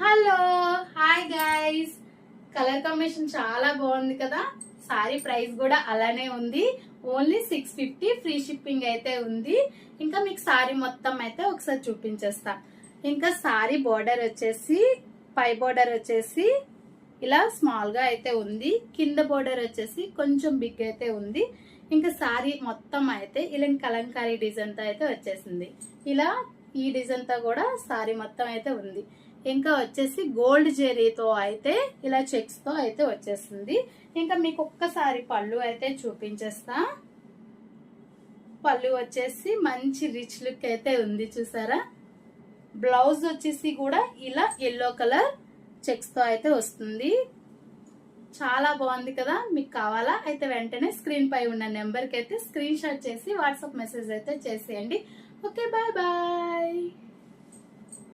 Hello hi guys, colour combination చాలా బాగుంది కదా. సారీ ప్రైస్ కూడా అలానే ఉంది. ఓన్లీ 650 ఫ్రీ షిప్పింగ్ అయితే ఉంది. ఇంకా మీకు సారీ మొత్తం అయితే ఒకసారి చూపించేస్తా. ఇంకా సారీ బోర్డర్ వచ్చేసి పై బోర్డర్ వచ్చేసి ఇలా స్మాల్ గా అయితే ఉంది. కింద బోర్డర్ వచ్చేసి కొంచెం బిగ్ అయితే ఉంది. ఇంకా సారీ మొత్తం అయితే ఇలా కలంకారీ డిజైన్ తో అయితే వచ్చేసింది. ఇలా ఈ డిజైన్ తో కూడా సారీ మొత్తం అయితే ఉంది. ఇంకా వచ్చేసి గోల్డ్ జెరీతో అయితే ఇలా చెక్స్ తో అయితే వచ్చేసింది. ఇంకా మీకు ఒక్కసారి పళ్ళు అయితే చూపించేస్తా. పళ్ళు వచ్చేసి మంచి రిచ్ లుక్ అయితే ఉంది, చూసారా. బ్లౌజ్ వచ్చేసి కూడా ఇలా ఎల్లో కలర్ చెక్స్ తో అయితే వస్తుంది. చాలా బాగుంది కదా. మీకు కావాలా అయితే వెంటనే స్క్రీన్ పై ఉన్న నెంబర్ కి అయితే స్క్రీన్ షాట్ చేసి వాట్సాప్ మెసేజ్ అయితే చేసేయండి. Okay, bye bye.